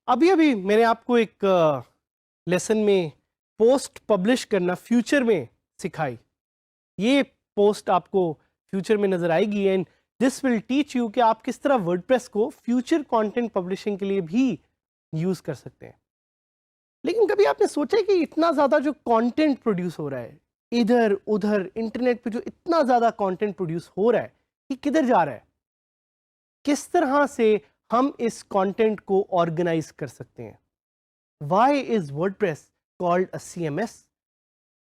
अभी अभी मैंने आपको एक लेसन में पोस्ट पब्लिश करना फ्यूचर में सिखाई। ये पोस्ट आपको फ्यूचर में नजर आएगी and this will teach you कि आप किस तरह वर्डप्रेस को फ्यूचर कंटेंट पब्लिशिंग के लिए भी यूज कर सकते हैं। लेकिन कभी आपने सोचा है कि इतना ज़्यादा जो कंटेंट प्रोड्यूस हो रहा है इधर उधर इंटरनेट पे, जो इतना ज़्यादा कंटेंट प्रोड्यूस हो रहा है, ये किधर जा रहा है? किस तरह से हम इस कंटेंट को ऑर्गेनाइज कर सकते हैं? Why is WordPress called a CMS,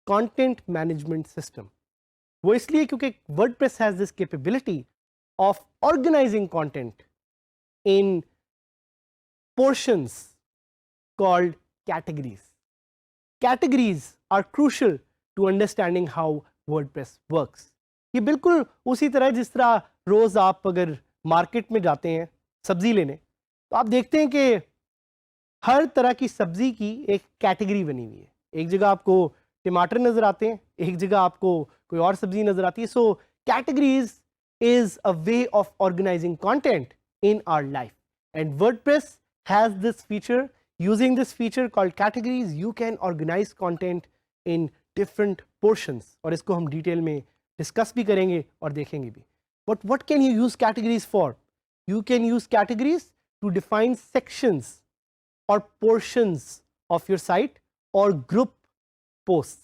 content management system? वो इसलिए क्योंकि WordPress has this capability of organising content in portions called categories. Categories are crucial to understanding how WordPress works. ये बिल्कुल उसी तरह जिस तरह रोज आप अगर मार्केट में जाते हैं सब्जी लेने, तो आप देखते हैं कि हर तरह की सब्जी की एक कैटेगरी बनी हुई है। एक जगह आपको टमाटर नजर आते हैं, एक जगह आपको कोई और सब्जी नजर आती है। So categories is a way of organising content in our life and WordPress has this feature. Using this feature called categories, you can organize content in different portions. और इसको हम डिटेल में डिस्कस भी करेंगे और देखेंगे भी. But what can you use categories for? You can use categories to define sections or portions of your site or group posts.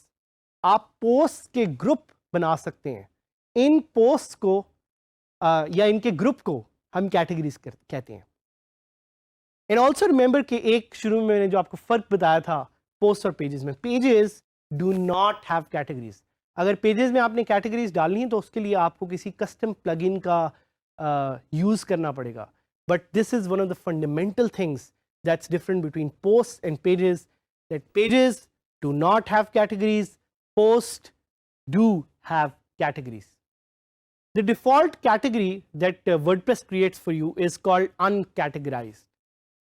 आप posts के group बना सकते हैं. इन posts को या इनके group को हम categories कहते हैं. एंड ऑल्सो रिमेंबर कि एक शुरू में मैंने जो आपको फर्क बताया था पोस्ट और पेजेस में, pages do not have categories. अगर पेजेस में आपने कैटेगरीज डालनी है तो उसके लिए आपको किसी कस्टम प्लगइन का यूज़ करना पड़ेगा। But this is one of the fundamental things that's different between post and pages, that pages do not have categories, post do have categories. The default category that WordPress creates for you is called uncategorized.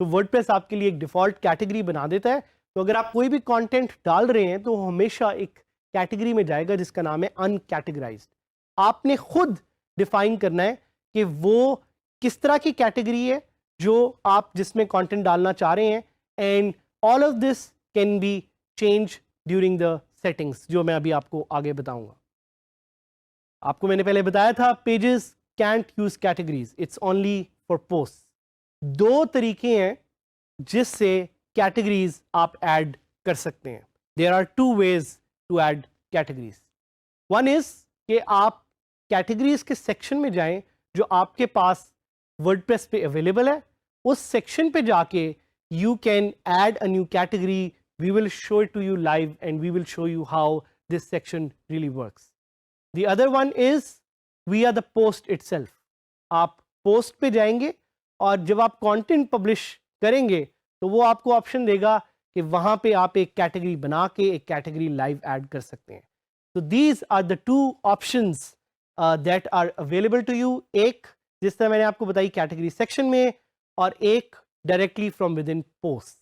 तो WordPress आपके लिए एक default category बना देता है। तो अगर आप कोई भी कंटेंट डाल रहे हैं तो हमेशा एक कैटेगरी में जाएगा जिसका नाम है अनकैटेगराइज्ड। आपने खुद डिफाइन करना है कि वो किस तरह की कैटेगरी है जो आप जिसमें कंटेंट डालना चाह रहे हैं, and all of this can be change during the settings, जो मैं अभी आपको आगे बताऊंगा। आपको मैंने पहले बताया था pages can't use categories, it's only for post. दो तरीके हैं जिससे कैटेगरीज आप ऐड कर सकते हैं। There are two ways to add categories. One is कि आप कैटेगरीज के सेक्शन में जाएं जो आपके पास वर्डप्रेस पे अवेलेबल है, उस सेक्शन पे जाके you can add a new category. We will show it to you live and we will show you how this section really works. The other one is we are the post itself. आप post पे जाएंगे और जब आप content publish करेंगे तो वो आपको ऑप्शन देगा कि वहां पे आप एक कैटेगरी बना के एक कैटेगरी लाइव ऐड कर सकते हैं। तो these are the two options that are available to you. एक जिस तरह मैंने आपको बताई कैटेगरी सेक्शन में, और एक directly from with in post.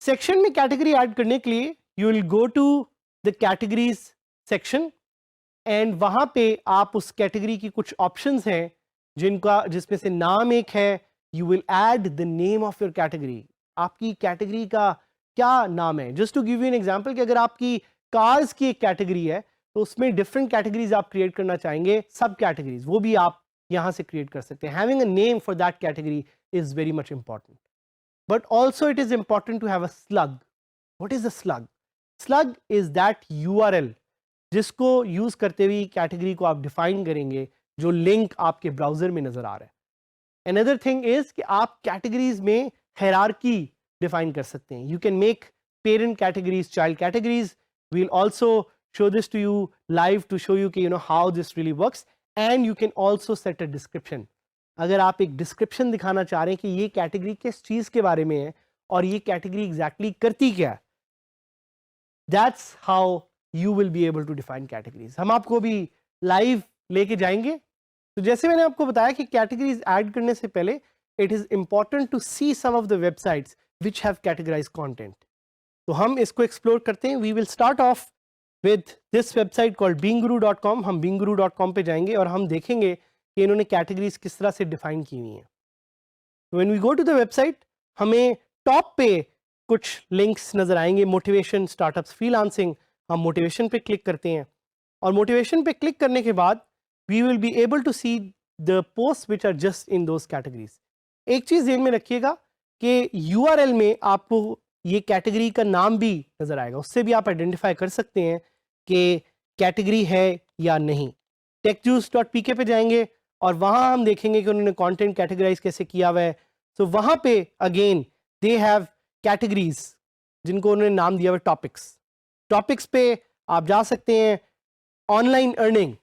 Section में कैटेगरी ऐड करने के लिए you will go to the categories section and वहां पे आप उस कैटेगरी की कुछ ऑप्शंस हैं जिसमें से नाम एक है, you will add the name of your category. आपकी कैटेगरी का क्या नाम है? Just to give you an example कि अगर आपकी कार्स की एक कैटेगरी है तो उसमें डिफरेंट कैटेगरीज आप क्रिएट करना चाहेंगे, सब कैटेगरीज, वो भी आप यहां से क्रिएट कर सकते हैं। Having a name for that category is very much important, but also it is important to have a slug. What is a slug? Slug is that URL जिसको यूज करते हुए कैटेगरी को आप डिफाइन करेंगे, जो लिंक आपके browser में नजर आ रहा है। अनदर थिंग इज कि आप कैटेगरीज में हायरार्की डिफाइन कर सकते हैं। You can make parent categories, child categories. We will also show this to you live to show you कि you know how this really works. And you can also set a description. अगर आप एक description दिखाना चाह रहे हैं कि ये कैटेगरी किस चीज के बारे में है और ये कैटेगरी एग्जैक्टली करती क्या है, that's how you will be able to define categories. हम आपको भी लाइव लेके जाएंगे। तो जैसे मैंने आपको बताया कि कैटेगरीज ऐड करने से पहले it is important to see some of the websites which have categorize content. तो हम इसको एक्सप्लोर करते हैं। We will start off with this website called beangguru.com। हम beangguru.com पे जाएंगे और हम देखेंगे कि इन्होंने कैटेगरीज किस तरह से डिफाइन की हुई हैं। When we go to the website, हमें टॉप पे कुछ लिंक्स नज़र आएंगे, मोटिवेशन, स्टार्टअप्स, फ्रीलांसिंग। हम मोटिवेशन पे क्लिक करते हैं और मोटिवेशन पे क्लिक करने के बाद we will be able to see the post which are just in those categories. एक चीज़ ध्यान में रखिएगा कि URL में आपको ये कैटेगरी का नाम भी नज़र आएगा, उससे भी आप आइडेंटिफाई कर सकते हैं कि कैटेगरी है या नहीं। techjuice.pk पे जाएंगे और वहाँ हम देखेंगे कि उन्होंने कंटेंट कैटेगराइज कैसे किया हुआ है। सो वहाँ पे अगेन दे हैव कैटेगरीज जिनको उन्होंने नाम दिया हुआ टॉपिक्स। टॉपिक्स पे आप जा सकते हैं। Online earning,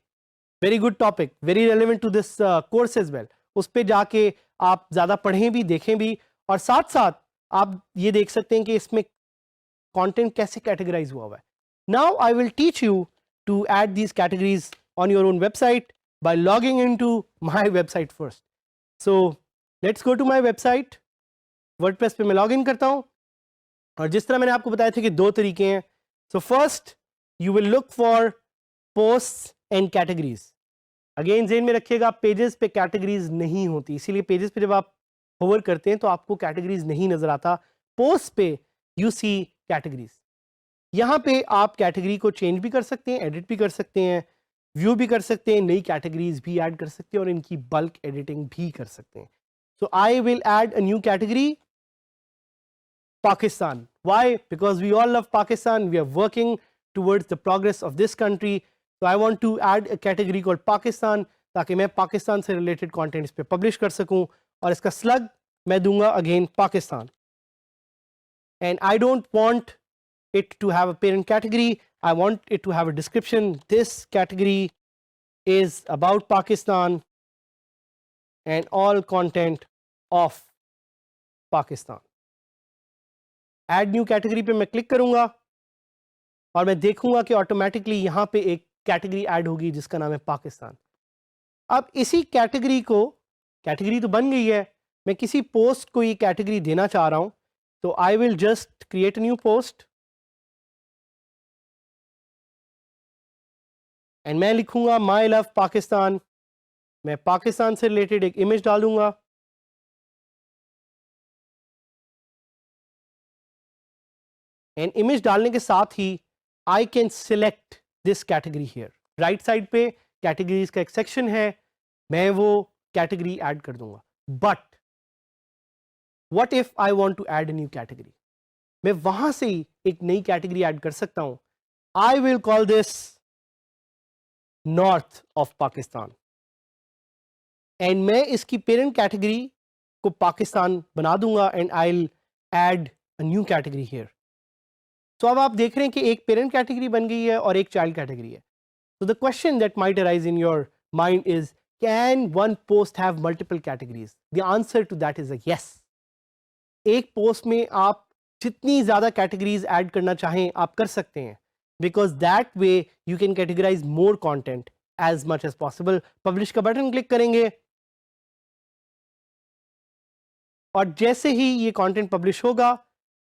very good topic, very relevant to this course as well. उस पे जाके आप ज़्यादा पढ़ें भी, देखें भी, और साथ साथ आप ये देख सकते हैं कि इसमें कंटेंट कैसे कैटेगराइज हुआ हुआ है। Now I will teach you to add these categories on your own website by logging into my website first. So let's go to my website. WordPress पे मैं लॉगिन करता हूँ और जिस तरह मैंने आपको बताया था कि दो तरीके हैं। So first you will look for posts and categories. Again ज़हन में रखिएगा पेजेस पे कैटेगरीज नहीं होती, इसीलिए पेजेस पे जब आप होवर करते हैं तो आपको कैटेगरीज नहीं नजर आता। पोस्ट पे you see कैटेगरीज। यहाँ पे आप कैटेगरी को चेंज भी कर सकते हैं, एडिट भी कर सकते हैं, व्यू भी कर सकते हैं, नई कैटेगरीज भी ऐड कर सकते हैं और इनकी बल्क एडिटिंग भी कर सकते हैं। So I will add a new category, Pakistan. Why? Because we all love Pakistan, we are working towards the progress of this country. So I want to add a category called Pakistan, ताकि मैं पाकिस्तान से related content इस पे publish कर सकूं। और इसका slug मैं दूंगा again Pakistan. And I don't want it to have a parent category. I want it to have a description. This category is about Pakistan and all content of Pakistan. Add new category पे मैं click करूंगा और मैं देखूंगा कि automatically यहाँ पे एक कैटेगरी ऐड होगी जिसका नाम है पाकिस्तान। अब इसी कैटेगरी को, कैटेगरी तो बन गई है, मैं किसी पोस्ट को ये कैटेगरी देना चाह रहा हूँ, तो I will just create a new post and मैं लिखूंगा माई लव पाकिस्तान। मैं पाकिस्तान से रिलेटेड एक इमेज डालूंगा एंड इमेज डालने के साथ ही I can select this category here. Right side पे कैटेगरीज का एक सेक्शन है, मैं वो कैटेगरी ऐड कर दूंगा। But what if I want to add a new category? मैं वहां से ही एक नई कैटेगरी ऐड कर सकता हूं। I will call this north of Pakistan and मैं इसकी पेरेंट कैटेगरी को पाकिस्तान बना दूंगा and I will add a new category here. तो अब आप देख रहे हैं कि एक पेरेंट कैटेगरी बन गई है और एक चाइल्ड कैटेगरी है। So the question that might arise in your mind is, can one post have multiple categories? The answer to that is a yes. एक पोस्ट में आप जितनी ज़्यादा कैटेगरीज ऐड करना चाहें आप कर सकते हैं, because that way you can categorize more content as much as possible. Publish का बटन क्लिक करेंगे और जैसे ही ये content publish होगा,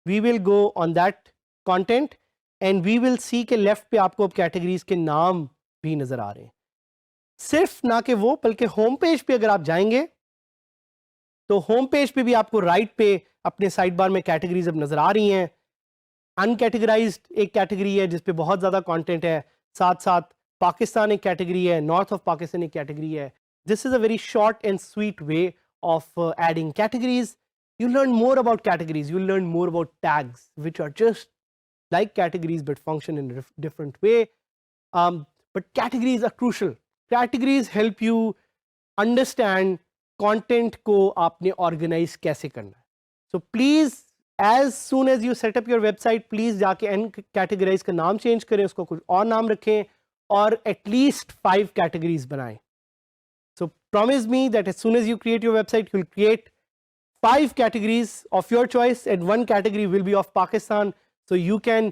we will go on that content and we will see के लेफ्ट पे आपको अब कैटेगरीज के नाम भी नजर आ रहे हैं। सिर्फ ना कि वो, बल्कि होम पेज पे अगर आप जाएंगे तो होम पेज पे भी आपको राइट पे अपने साइड बार में कैटेगरीज अब नजर आ रही हैं। अनकैटेगराइज्ड एक कैटेगरी है जिसपे बहुत ज़्यादा कंटेंट है, साथ साथ पाकिस्तान एक कैटेगरी है, नॉर्थ ऑफ पाकिस्तान एक कैटेगरी है। This is a very short and sweet way of adding categories. You learn more about categories, you learn more about tags, which are just like categories but function in a different way. But categories are crucial. Categories help you understand content को आपने organize कैसे करना है. So please, as soon as you set up your website, please जाके categorize का नाम change करें, उसको कुछ और नाम रखें और at least 5 categories बनाएं. So promise me that as soon as you create your website, you'll create 5 categories of your choice and 1 category will be of Pakistan, so you can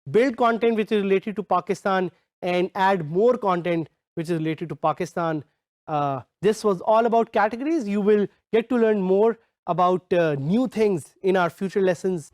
build content which is related to Pakistan and add more content which is related to Pakistan. This was all about categories. You will get to learn more about new things in our future lessons.